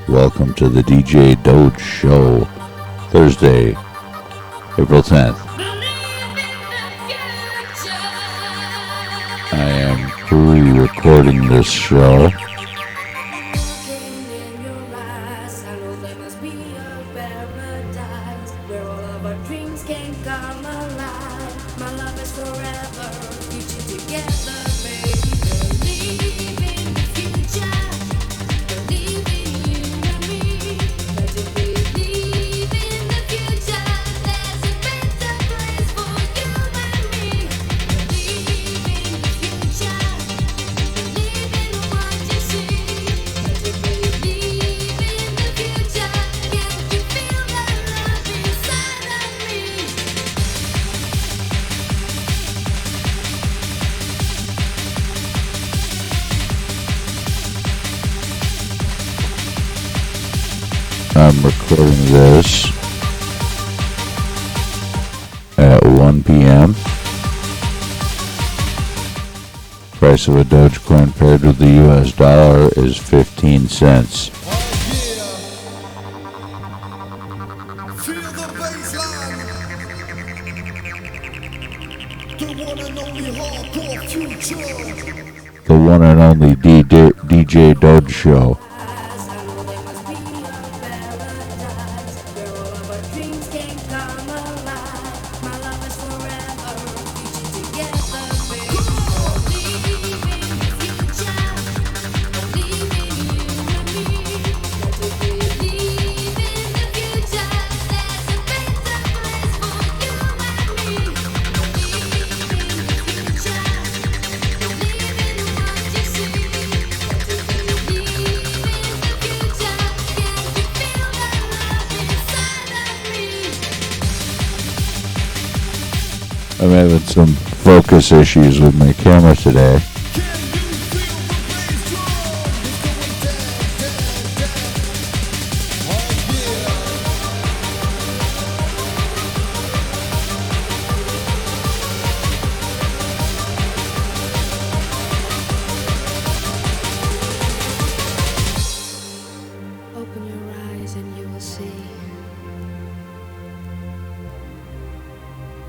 Welcome to the DJ DOGE Show, Thursday, April 10th. I am pre-recording this show. I'm recording this at 1 p.m. Price of a Dogecoin paired with the US dollar is 15 cents. The one and only DJ DOGE Show. I'm having some focus issues with my camera today. Open your eyes and you will see.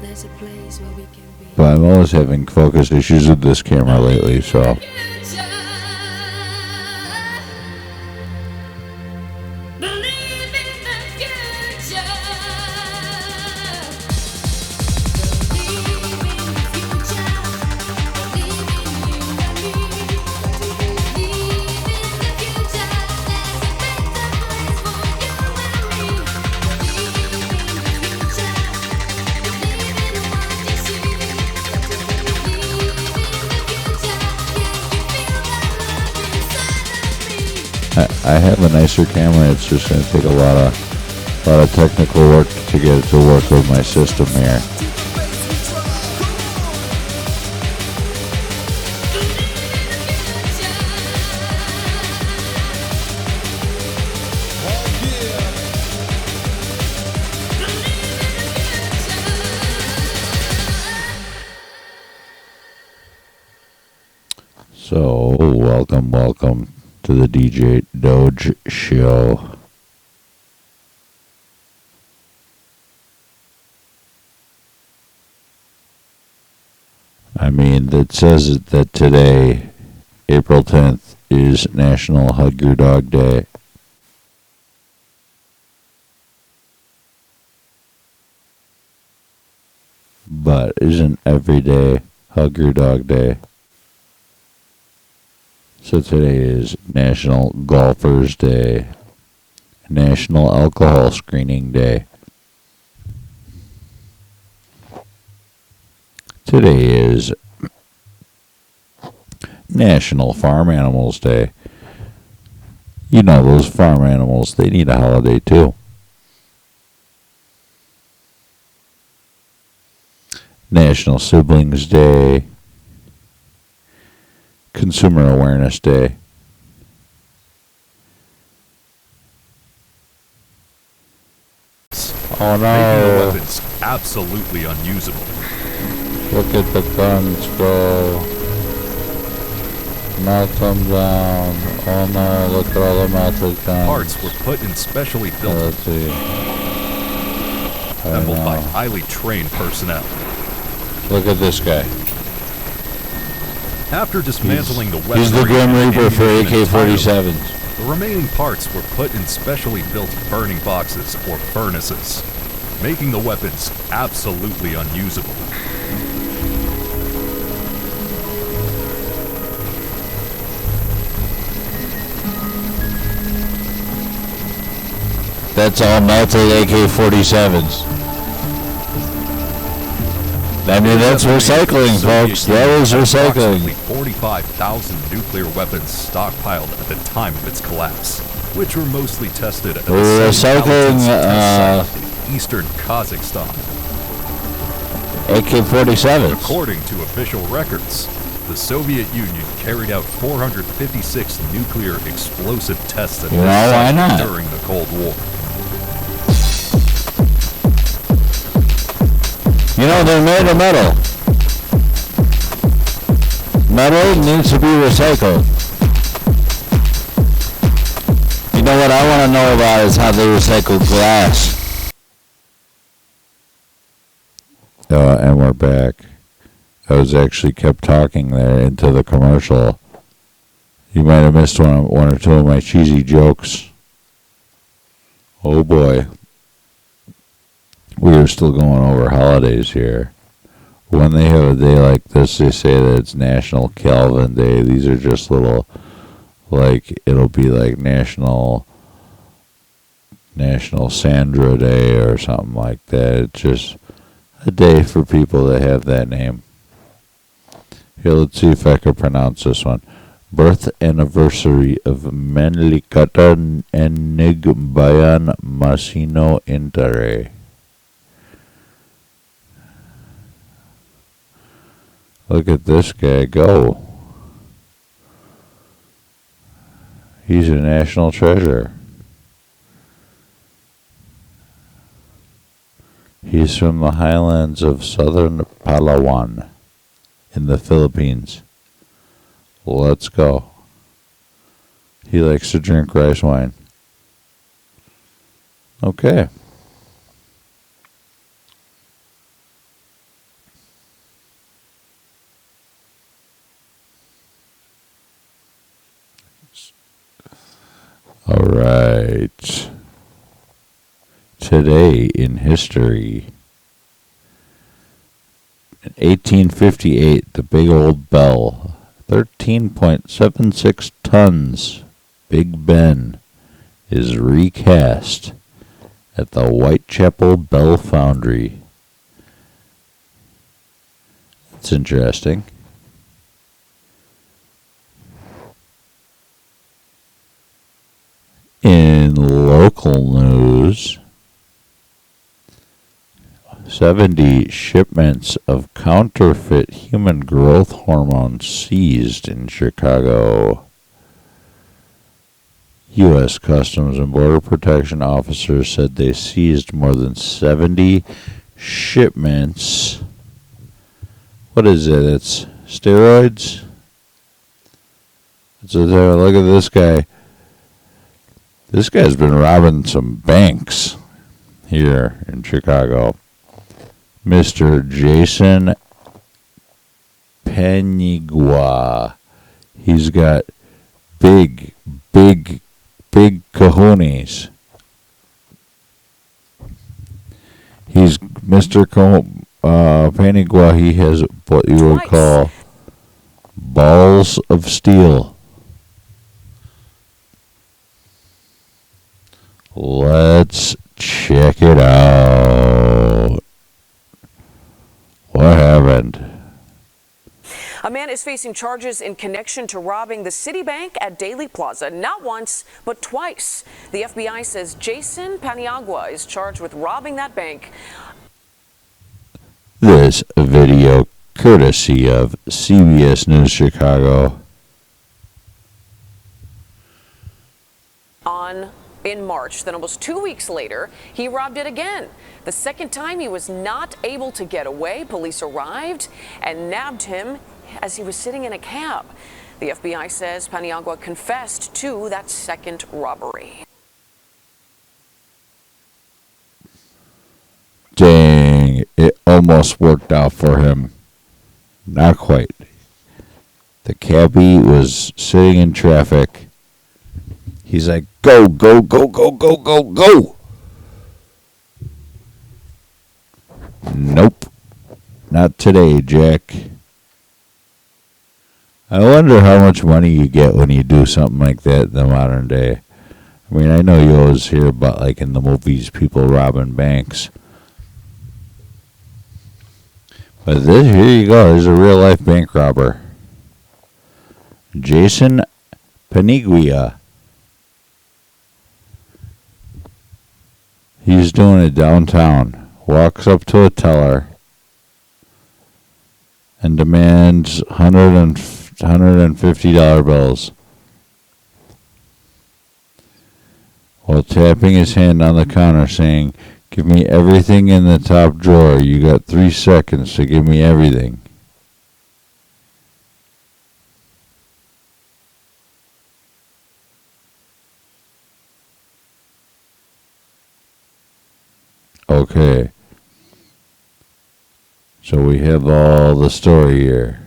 There's a place where we can be. But I'm always having focus issues with this camera lately, so. I have a nicer camera. It's just going to take a lot of technical work to get it to work with my system here. So, welcome to the DJ DOGE Show. I mean, it says that today, April 10th, is National Hug Your Dog Day. But isn't every day Hug Your Dog Day? So today is National Golfers Day, National Alcohol Screening Day. Today is National Farm Animals Day. You know, those farm animals, they need a holiday too. National Siblings Day, Consumer Awareness Day. Oh no. Making the weapons absolutely unusable. Look at the guns go. Melt them down. Oh no, look at all the melted guns. Parts were put in specially built, Let's see. assembled by highly trained personnel. Look at this guy. After dismantling the weapon, He's the Grim Reaper for AK-47s. the remaining parts were put in specially built burning boxes or furnaces, making the weapons absolutely unusable. That's all melted AK-47s. I mean, that's recycling, folks. That is recycling. Approximately 45,000 nuclear weapons stockpiled at the time of its collapse, which were mostly tested at the Recycling, test site in eastern Kazakhstan. AK-47s. According to official records, the Soviet Union carried out 456 nuclear explosive tests at this why site not? during the Cold War. You know, they're made of metal. Metal needs to be recycled. You know what I want to know about is how they recycle glass. And we're back. I was actually kept talking there into the commercial. You might have missed one or two of my cheesy jokes. Oh boy. We are still going over holidays here. When they have a day like this, they say that it's National Calvin Day. These are just little, like, it'll be like National Sandra Day or something like that. It's just a day for people that have that name. Here, let's see if I can pronounce this one. Birth anniversary of Menlikata Enigbayan Masino Intare. Look at this guy go. He's a national treasure. He's from the highlands of southern Palawan in the Philippines. Let's go. He likes to drink rice wine. Okay. All right. Today in history. In 1858, the big old bell, 13.76 tons, Big Ben, is recast at the Whitechapel Bell Foundry. That's interesting. In local news, 70 shipments of counterfeit human growth hormone seized in Chicago. U.S. Customs and Border Protection officers said they seized more than 70 shipments. What is it? It's steroids? Look at this guy. This guy's been robbing some banks here in Chicago. Mr. Jason Panigua. He's got big cojones. He's Mr. Panigua. He has what you would call balls of steel. Let's check it out. What happened? A man is facing charges in connection to robbing the Citibank at Daley Plaza, not once, but twice. The FBI says Jason Paniagua is charged with robbing that bank. This video courtesy of CBS News Chicago. In March. Then almost 2 weeks later, he robbed it again. The second time he was not able to get away. Police arrived and nabbed him as he was sitting in a cab. The FBI says Paniagua confessed to that second robbery. Dang, it almost worked out for him. Not quite. The cabbie was sitting in traffic. He's like, go, go, go, go, go, go, go. Nope. Not today, Jack. I wonder how much money you get when you do something like that in the modern day. I mean, I know you always hear about, like, in the movies, people robbing banks. But here you go. There's a real-life bank robber. Jason Paniagua. He's doing it downtown. Walks up to a teller and demands $150 bills while tapping his hand on the counter saying, "Give me everything in the top drawer. You got 3 seconds to give me everything." Okay. So we have all the story here.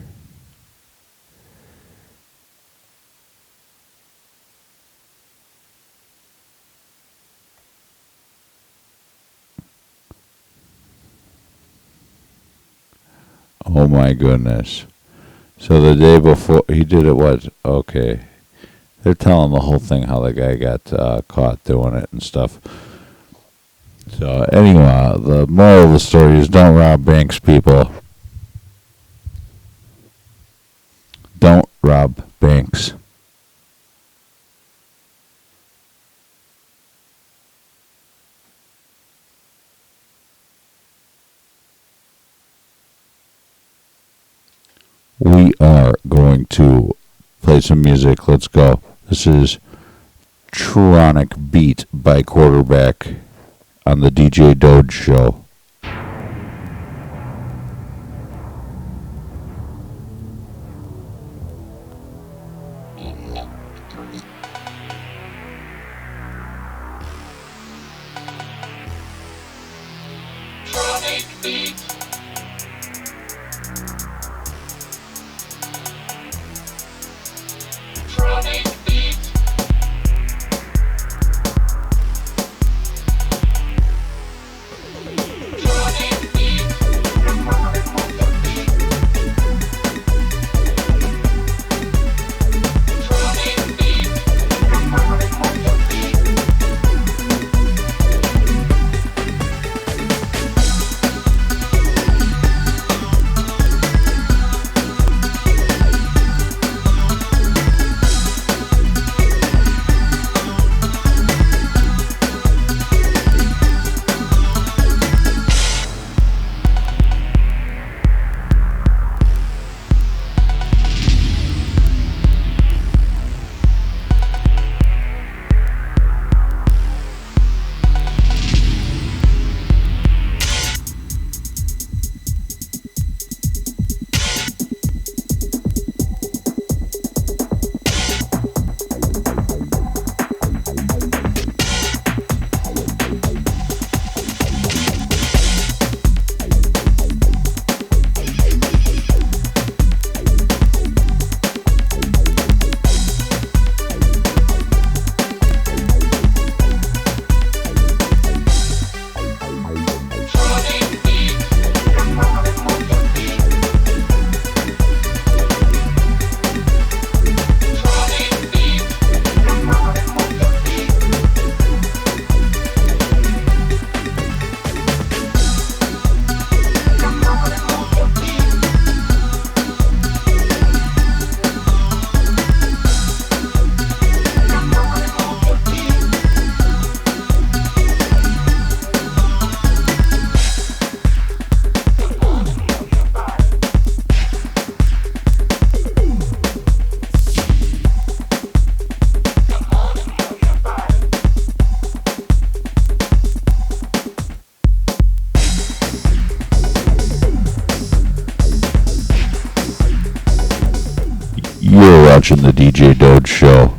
Oh my goodness. So the day before, he did it what? Okay. They're telling the whole thing how the guy got caught doing it and stuff. So anyway, the moral of the story is don't rob banks, people. Don't rob banks. We are going to play some music. Let's go. This is Tronic Beat by Quarterback on the DJ DOGE show. Tronic Beat. Tronic Beat. Tronic Beat. Tronic Beat. watching the DJ DOGE show.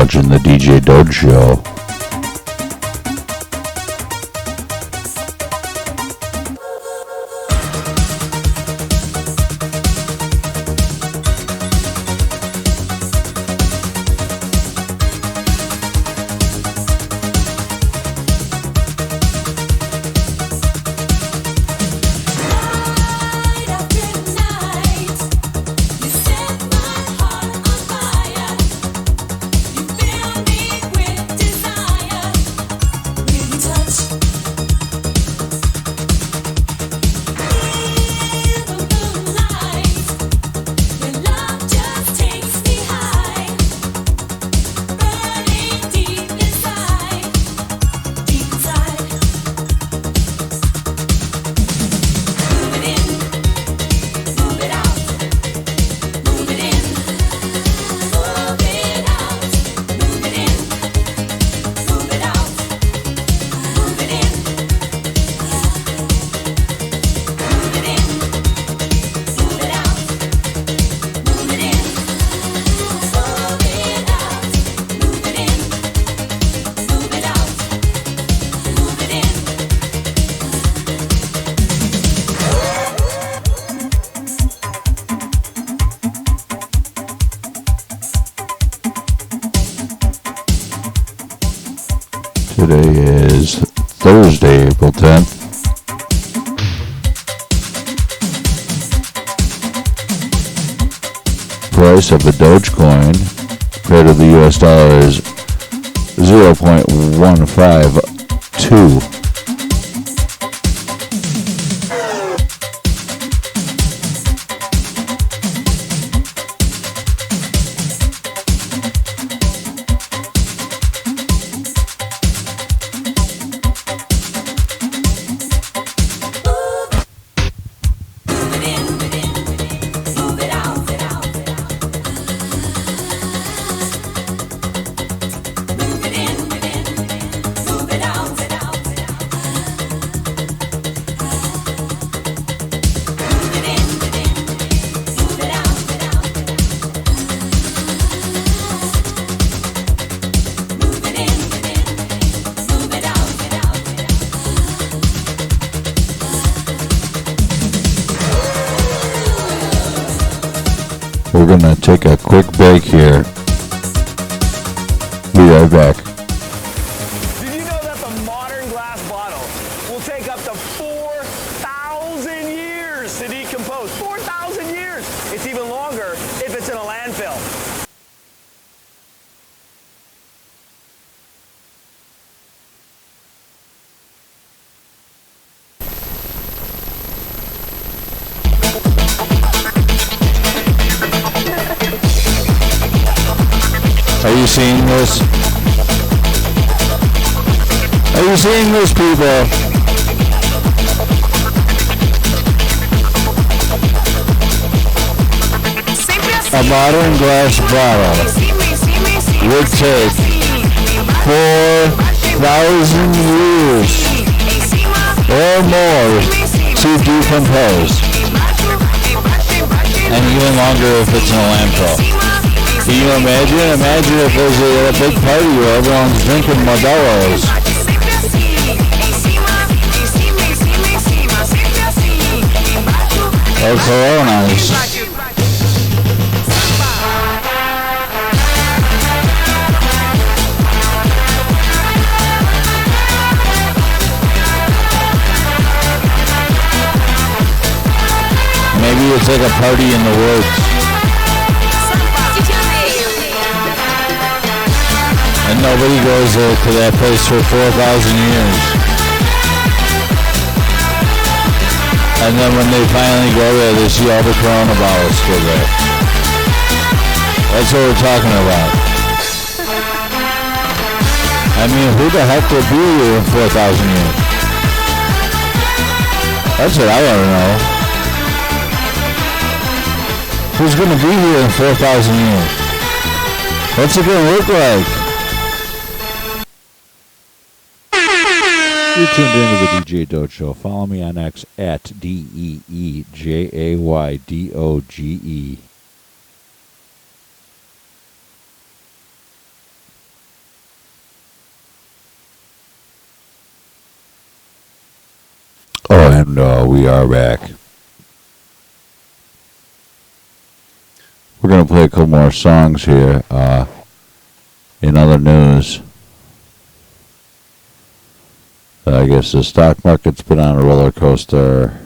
Watching the DJ DOGE show. Today is Thursday, April 10th. Price of the Dogecoin compared to the US dollar is 0.152. gonna take a quick break here. Be right back. Did you know that the modern glass bottle will take up to 4,000 years to decompose? 4,000 years! It's even longer if it's in a landfill. Are you seeing this? Are you seeing this, people? A modern glass bottle would take 4,000 years or more to decompose, and even longer if it's in a landfill. Can you imagine? Imagine if there's a big party where everyone's drinking Modelo's. Or Coronas. Maybe it's like a party in the woods. And nobody goes there to that place for 4,000 years. And then when they finally go there, they see all the Corona bottles still there. That's what we're talking about. I mean, who the heck will be here in 4,000 years? That's what I want to know. Who's going to be here in 4,000 years? What's it going to look like? You're tuned into the DJ Doge Show. Follow me on X at DEEJAYDOGE. Oh, and we are back. We're going to play a couple more songs here. In other news, I guess the stock market's been on a roller coaster.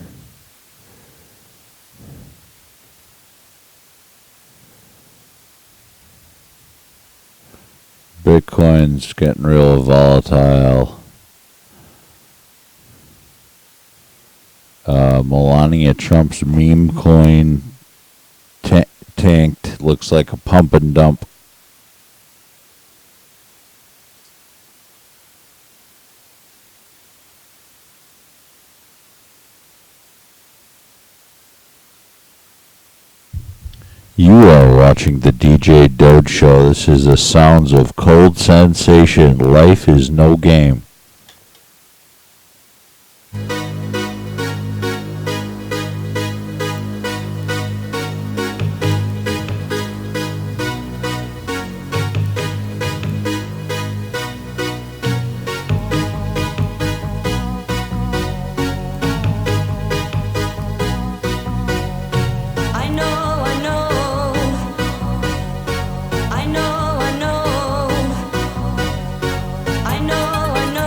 Bitcoin's getting real volatile. Melania Trump's meme coin tanked. Looks like a pump and dump. You are watching the DJ Doge Show. This is the sounds of cold sensation. Life is no game. I know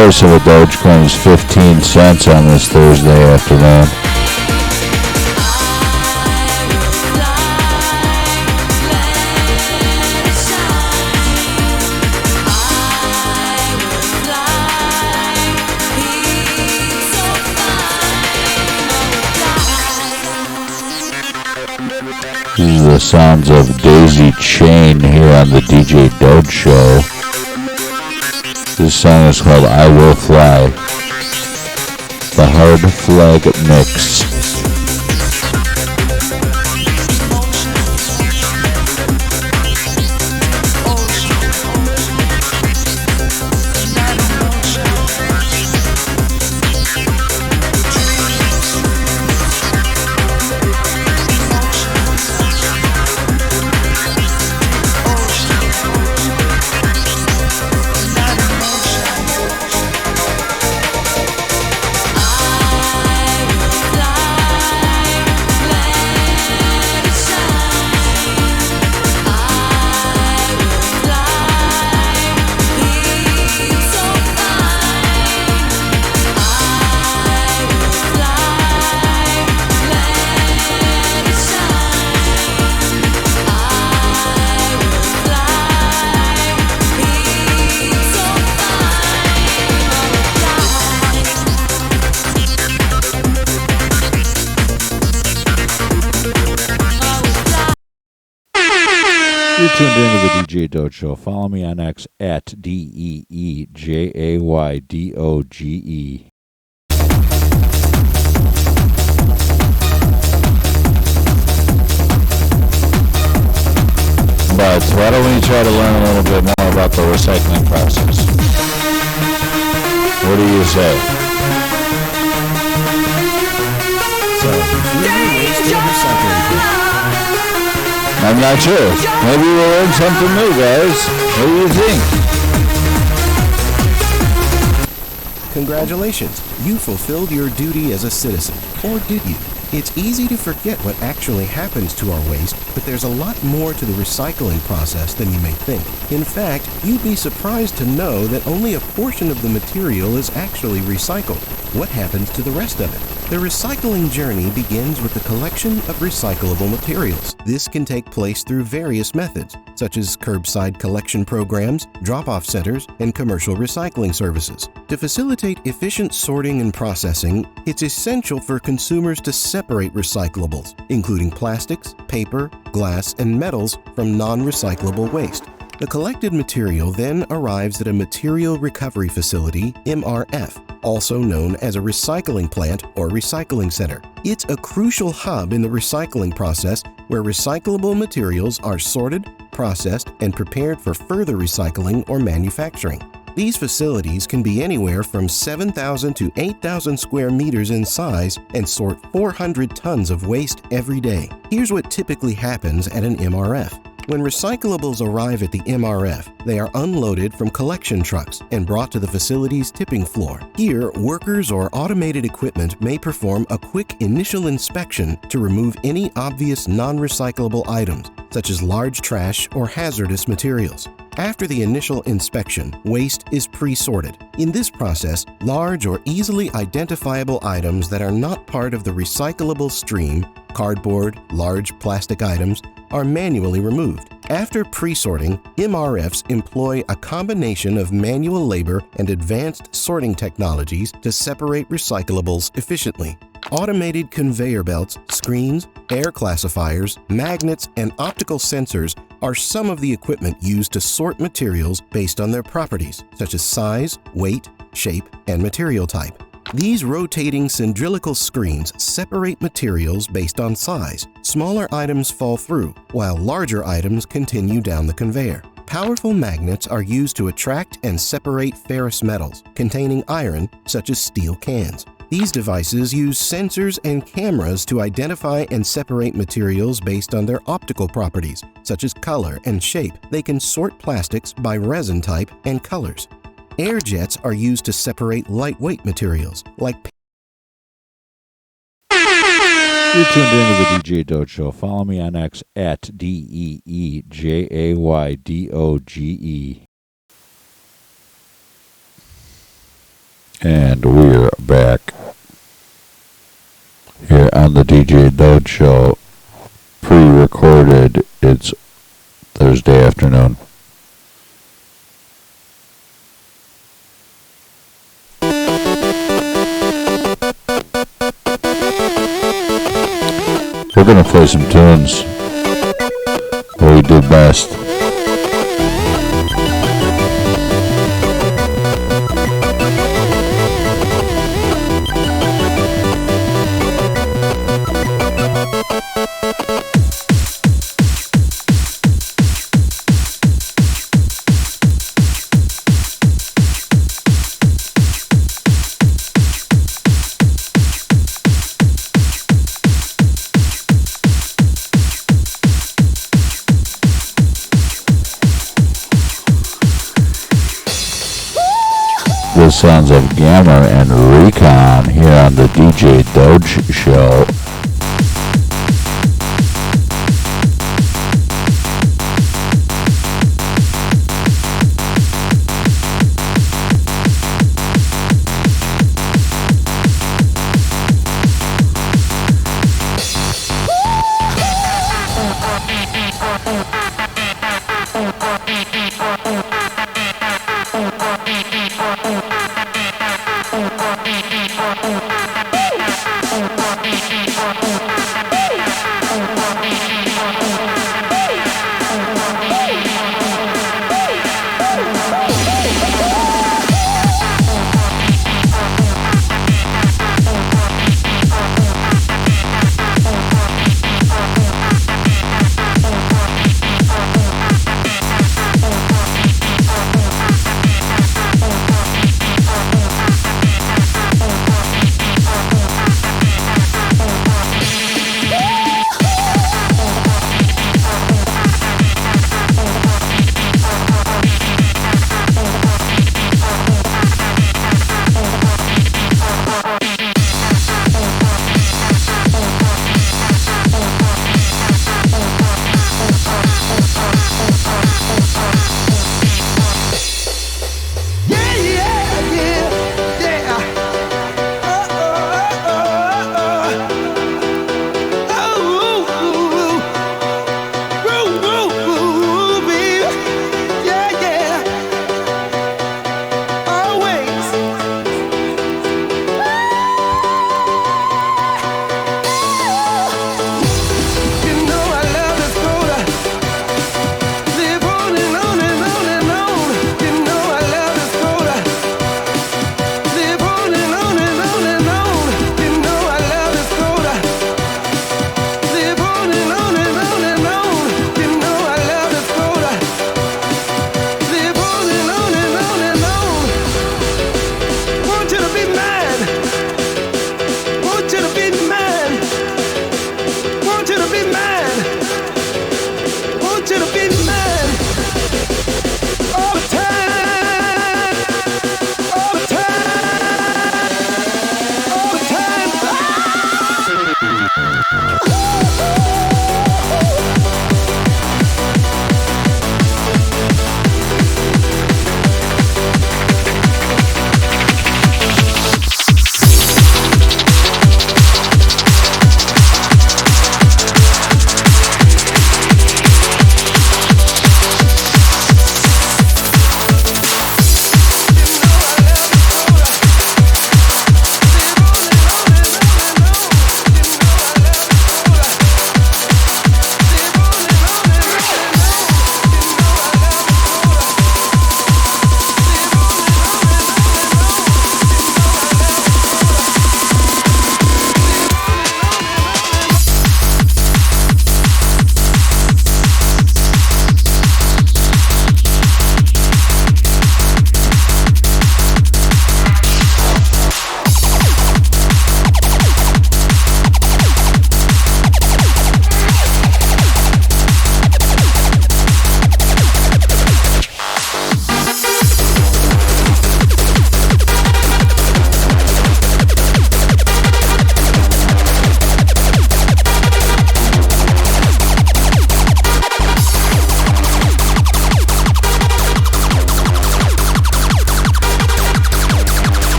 price of a Dogecoin is 15 cents on this Thursday afternoon. These are the sounds of Daisy Chain here on the DJ Doge Show. This song is called I Will Fly. The Hard Flag Mix. You're tuned into the DJ Doge Show. Follow me on X at DEEJAYDOGE. But why don't we try to learn a little bit more about the recycling process? What do you say? So, I'm not sure. Maybe we'll learn something new, guys. What do you think? Congratulations, you fulfilled your duty as a citizen. Or did you? It's easy to forget what actually happens to our waste, but there's a lot more to the recycling process than you may think. In fact, you'd be surprised to know that only a portion of the material is actually recycled. What happens to the rest of it? The recycling journey begins with the collection of recyclable materials. This can take place through various methods, such as curbside collection programs, drop-off centers, and commercial recycling services. To facilitate efficient sorting and processing, it's essential for consumers to separate recyclables, including plastics, paper, glass, and metals from non-recyclable waste. The collected material then arrives at a material recovery facility, MRF, also known as a recycling plant or recycling center. It's a crucial hub in the recycling process where recyclable materials are sorted, processed, and prepared for further recycling or manufacturing. These facilities can be anywhere from 7,000 to 8,000 square meters in size and sort 400 tons of waste every day. Here's what typically happens at an MRF. When recyclables arrive at the MRF, they are unloaded from collection trucks and brought to the facility's tipping floor. Here, workers or automated equipment may perform a quick initial inspection to remove any obvious non-recyclable items, such as large trash or hazardous materials. After the initial inspection, waste is pre-sorted. In this process, large or easily identifiable items that are not part of the recyclable stream, cardboard, large plastic items, are manually removed. After pre-sorting, MRFs employ a combination of manual labor and advanced sorting technologies to separate recyclables efficiently. Automated conveyor belts, screens, air classifiers, magnets, and optical sensors are some of the equipment used to sort materials based on their properties, such as size, weight, shape, and material type. These rotating cylindrical screens separate materials based on size. Smaller items fall through, while larger items continue down the conveyor. Powerful magnets are used to attract and separate ferrous metals containing iron, such as steel cans. These devices use sensors and cameras to identify and separate materials based on their optical properties, such as color and shape. They can sort plastics by resin type and colors. Air jets are used to separate lightweight materials, like You're tuned into the DJ Doge Show. Follow me on X at DEEJAYDOGE. And we're back here on the DJ DOGE Show, pre-recorded. It's Thursday afternoon. We're going to play some tunes. What we did best. The sounds of Gammer and Recon here on the DJ DOGE Show.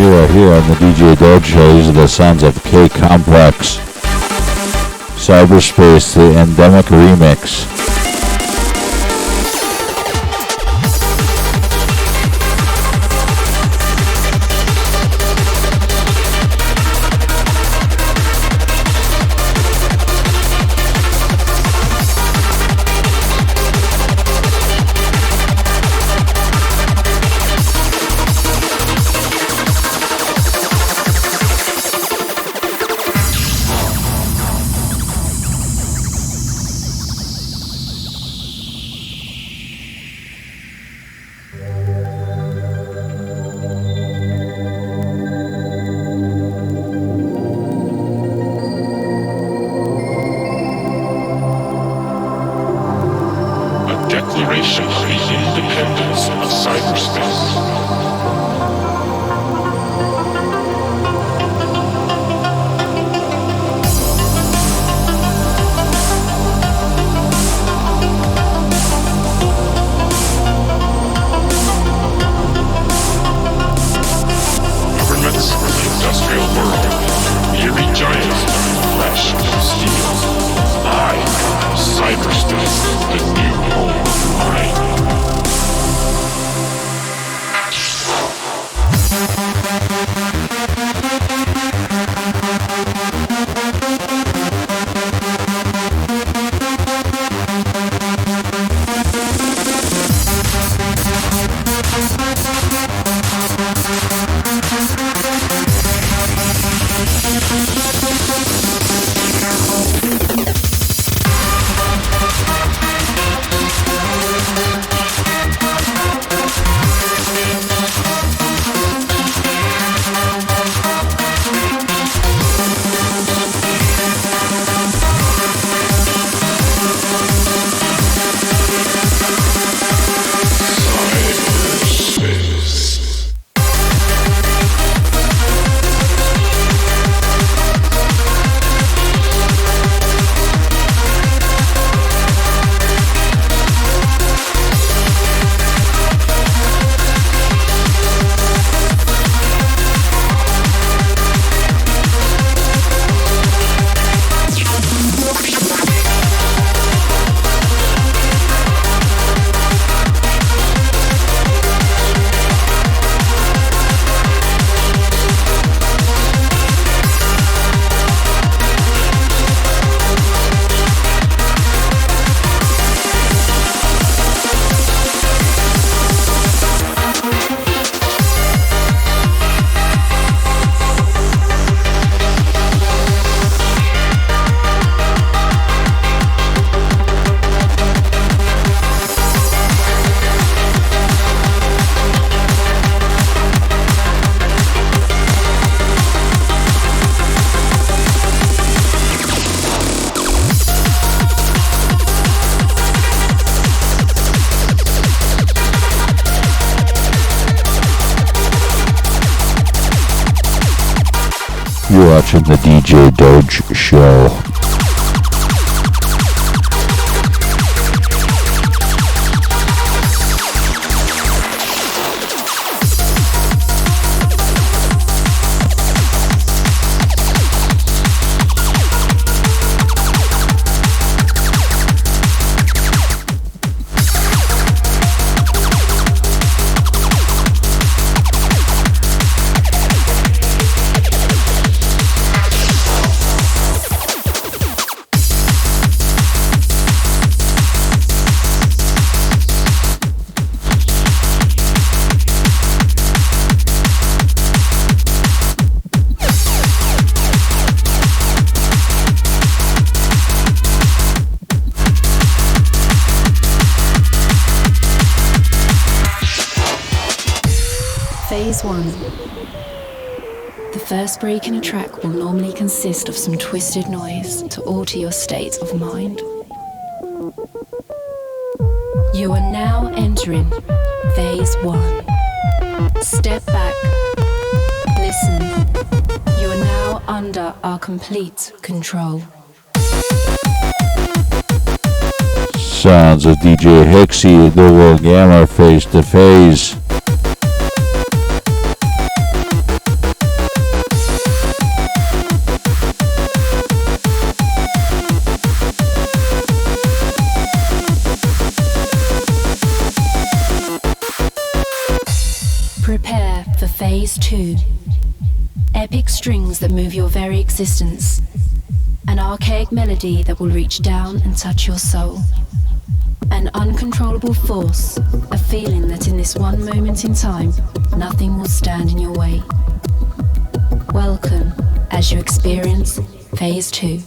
You are here on the DJ DOGE Show. These are the sounds of K Complex, Cyberspace, the Endemic remix. Declaration of the independence of cyberspace. Governments of the industrial world, eerie giants of flesh and steel. I am cyberspace, the new home of mine. You're watching the DJ DOGE Show. Phase 1. The first break in a track will normally consist of some twisted noise to alter your state of mind. You are now entering Phase 1. Step back. Listen. You are now under our complete control. Sounds of DJ Hixxy, Dougal, Gammer, Face to Face. 2. Epic strings that move your very existence. An archaic melody that will reach down and touch your soul. An uncontrollable force, a feeling that in this one moment in time, nothing will stand in your way. Welcome as you experience Phase 2.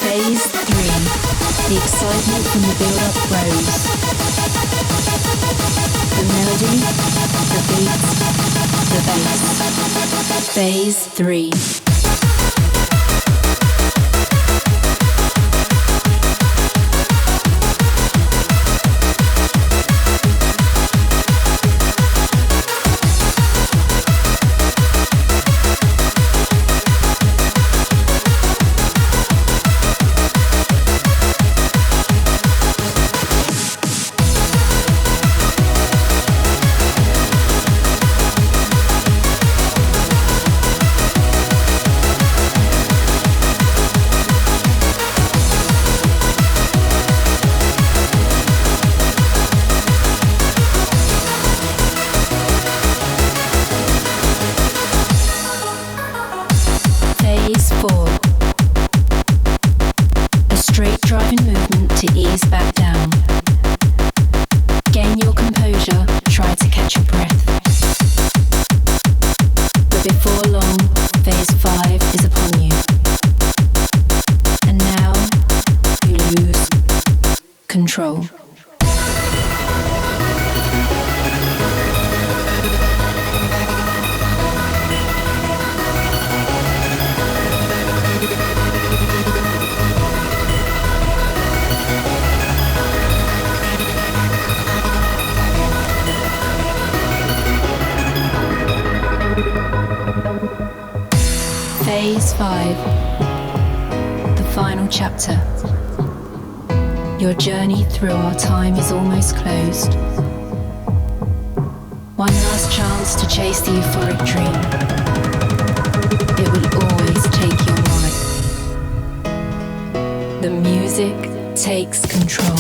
Phase 3. The excitement from the build-up grows. The melody, the beats, the bass. Phase 3. Phase 4. A straight driving movement to ease back down. Gain your composure, try to catch your breath. But before long, Phase 5 is upon you. And now, you lose control. Phase 5. The final chapter. Your journey through our time is almost closed. One last chance to chase the euphoric dream. It will always take your mind. The music takes control.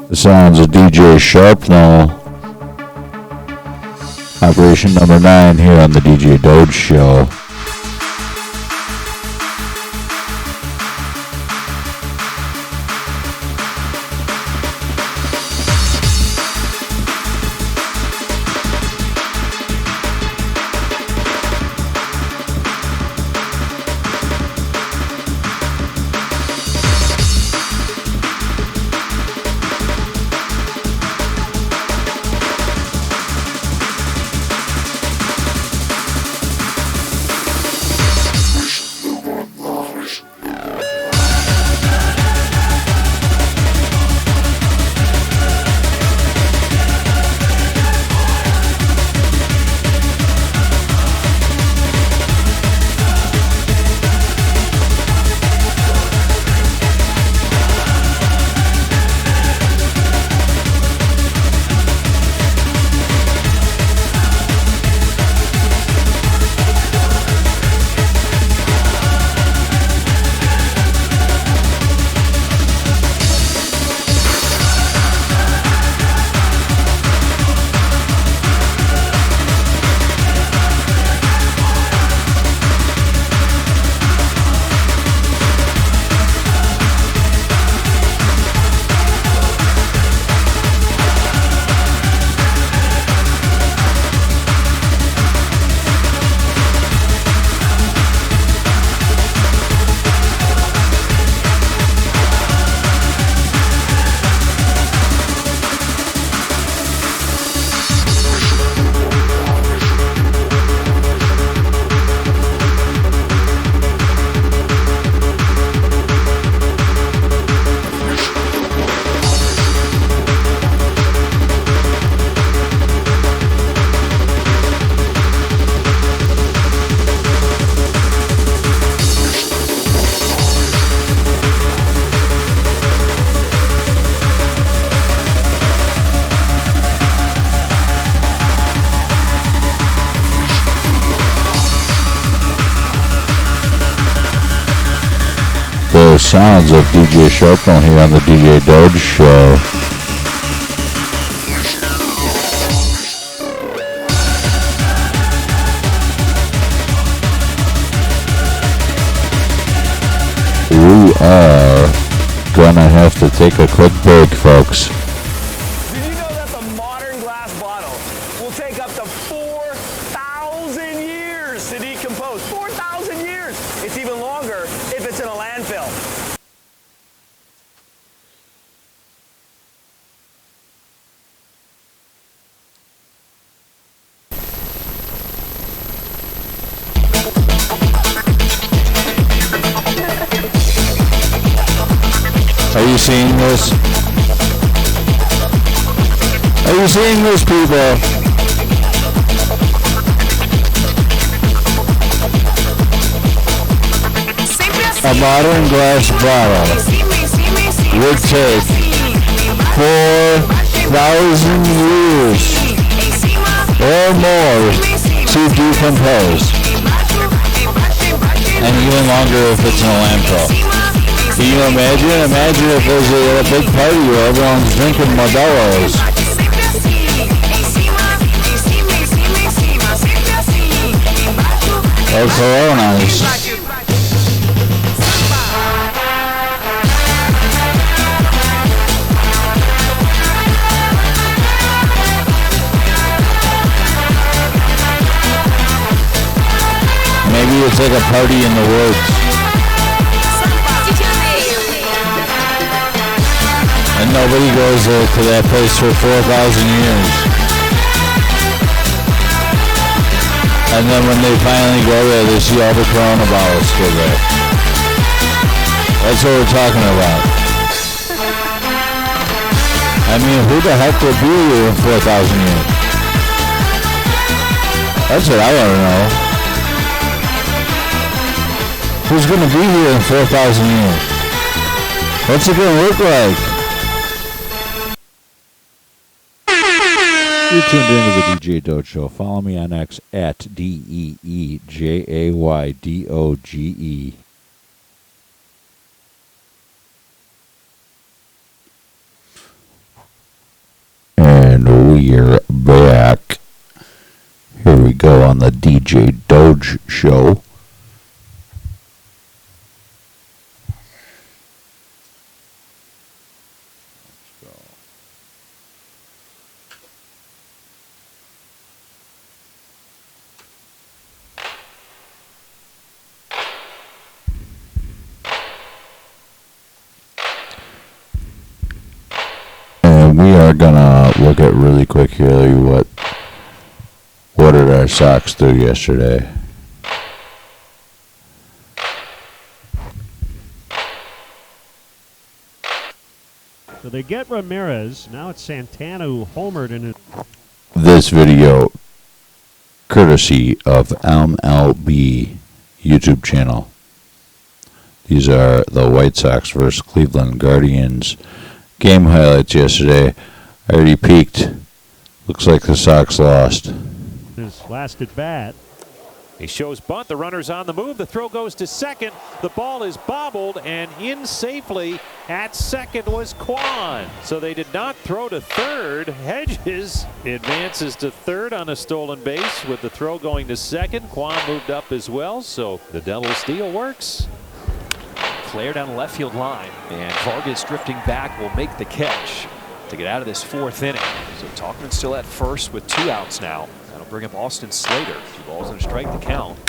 The sounds of DJ Sharpnel. Operation number 9 here on the DJ DOGE show. sounds of DJ Sharpnel here on the DJ DOGE show. We are gonna have to take a quick break, folks. Did you know that the modern glass bottle will take up to 4,000 years to decompose? 4,000 years! It's even longer if it's in a landfill. Are you seeing this? Are you seeing this, people? A modern glass bottle would take 4,000 years or more to decompose. And even longer if it's in a landfill. Can you imagine? Imagine if there's a big party where everyone's drinking Modelo's. Or Coronas. Maybe it's like a party in the woods. And nobody goes there to that place for 4,000 years. And then when they finally go there, they see all the Corona bottles still there. That's what we're talking about. I mean, who the heck will be here in 4,000 years? That's what I want to know. Who's going to be here in 4,000 years? What's it going to look like? You're tuned into the DJ DOGE Show. Follow me on X at DEEJAYDOGE. And we're back. Here we go on the DJ DOGE Show. We are gonna look at really quick here what did our Sox do yesterday. So they get Ramirez. Now it's Santana who homered in it. This video courtesy of MLB YouTube channel. These are the White Sox versus Cleveland Guardians game highlights yesterday. I already peeked. Looks like the Sox lost. His last at bat. He shows bunt. The runner's on the move. The throw goes to second. The ball is bobbled, and in safely at second was Kwan. So they did not throw to third. Hedges advances to third on a stolen base with the throw going to second. Kwan moved up as well, so the double steal works. Flare down the left field line, and Vargas drifting back will make the catch to get out of this fourth inning. So Talkman's still at first with 2 outs now. That'll bring up Austin Slater. 2 balls and a strike to count.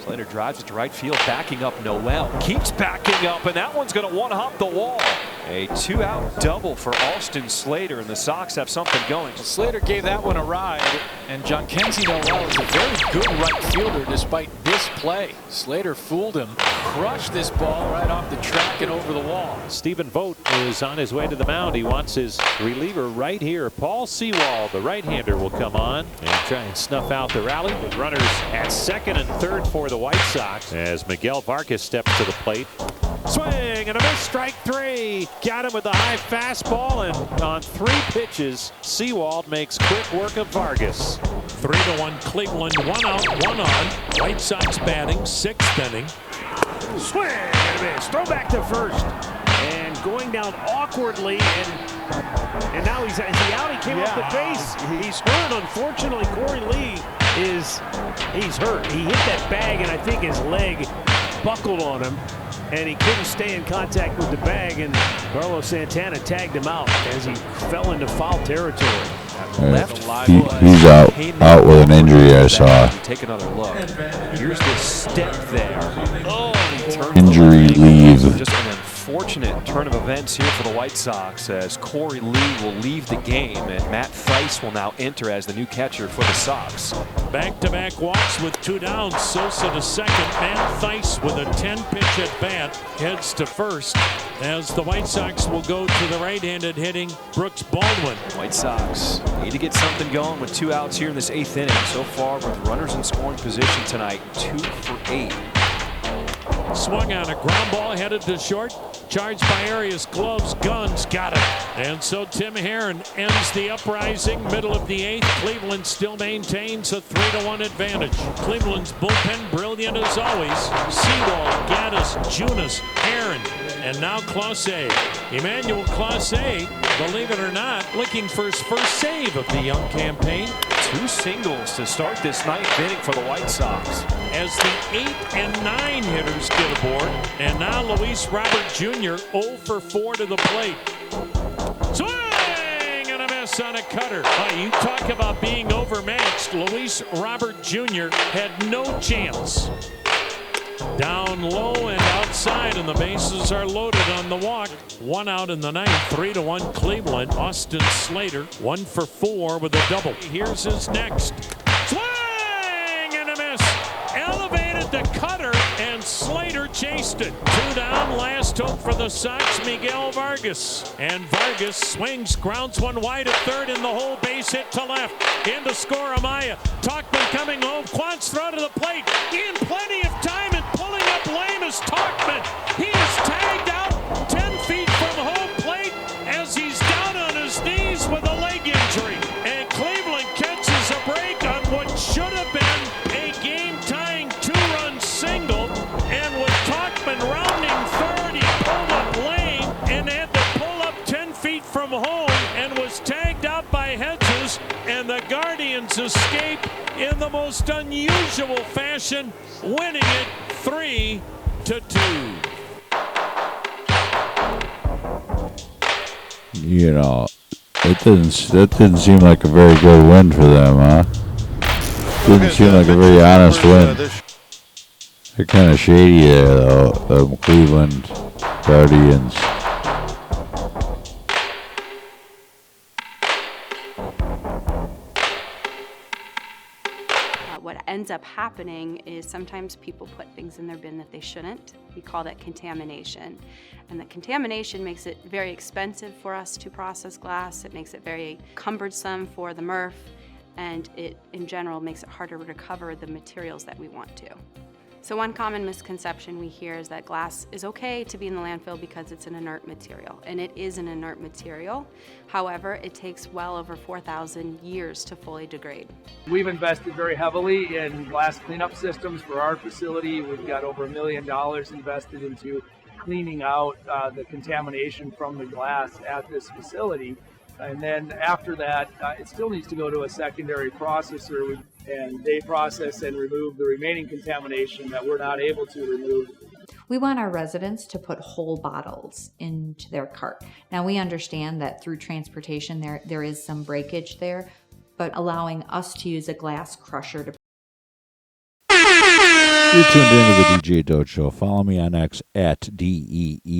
Slater drives it to right field, backing up Noel. Keeps backing up, and that one's going to one-hop the wall. A 2-out double for Austin Slater, and the Sox have something going. Slater gave that one a ride, and Jhonkensy Noel is a very good right fielder despite this play. Slater fooled him, crushed this ball right off the track and over the wall. Stephen Vogt is on his way to the mound. He wants his reliever right here. Paul Sewald, the right-hander, will come on and try and snuff out the rally with runners at second and third for the White Sox as Miguel Vargas steps to the plate. Swing and a miss, strike 3. Got him with the high fastball, and on 3 pitches, Seawald makes quick work of Vargas. 3-1 Cleveland, 1 out, 1 on. White Sox batting, 6th inning. Swing and a miss. Throw back to first. And going down awkwardly, and now is he out? He came off the base. He's hurt. Unfortunately, Corey Lee he's hurt. He hit that bag, and I think his leg buckled on him, and he couldn't stay in contact with the bag, and Carlos Santana tagged him out as he fell into foul territory. He's out with an injury, I saw. Take another look. Here's the step there. Oh, Injury leave. Just an unfortunate turn of events here for the White Sox as Corey Lee will leave the game and Matt Theis will now enter as the new catcher for the Sox. Back-to-back walks with 2 down. Sosa to second. Matt Theis with a 10-pitch at bat heads to first as the White Sox will go to the right-handed hitting Brooks Baldwin. White Sox need to get something going with 2 outs here in this 8th inning. So far with runners in scoring position tonight, 2 for 8. Swung on a ground ball headed to short. Charged by Arias, gloves, guns, got it. And so Tim Herron ends the uprising, middle of the 8th. Cleveland still maintains a 3-1 advantage. Cleveland's bullpen brilliant as always. Seawald, Gaddis, Junis, Herron, and now Clase. Emmanuel Clase, believe it or not, looking for his first save of the young campaign. 2 singles to start this 9th inning for the White Sox. As the 8 and 9 hitters get aboard, and now Luis Robert Jr. 0 for 4 to the plate. Swing and a miss on a cutter. You talk about being overmatched. Luis Robert Jr. had no chance. Down low and outside, and the bases are loaded on the walk. 1 out in the 9th, 3-1 Cleveland. Austin Slater, 1 for 4 with a double. Here's his next. Swing and a miss. Elevated the cutter, and Slater chased it. 2 down, last hope for the Sox, Miguel Vargas. And Vargas swings, grounds one wide at third in the hole, base hit to left. In to score Amaya. Talkman coming home, Quant's throw to the plate. In plenty of time and pulling up lame is Talkman. He is tagged out 10 feet from home plate as he's down on his knees with a leg injury. And Cleveland catches a break on what should have been a game-tying 2-run single. And with Talkman rounding third, he pulled up lame and had to pull up 10 feet from home and was tagged out by Hedges. And the Guardians escape in the most unusual fashion, winning it 3-2. You know, that didn't seem like a very good win for them, huh? Didn't seem like a very honest win. They're kind of shady there, though, the Cleveland Guardians. What ends up happening is sometimes people put things in their bin that they shouldn't. We call that contamination. And the contamination makes it very expensive for us to process glass. It makes it very cumbersome for the MRF, and it, in general, makes it harder to recover the materials that we want to. So one common misconception we hear is that glass is okay to be in the landfill because it's an inert material, and it is an inert material. However, it takes well over 4,000 years to fully degrade. We've invested very heavily in glass cleanup systems for our facility. We've got over $1 million invested into cleaning out the contamination from the glass at this facility. And then after that, it still needs to go to a secondary processor, and they process and remove the remaining contamination that we're not able to remove. We want our residents to put whole bottles into their cart. Now, we understand that through transportation there is some breakage there, but allowing us to use a glass crusher to... You're tuned into the DJ Doge Show. Follow me on X at DEEJAYDOGE.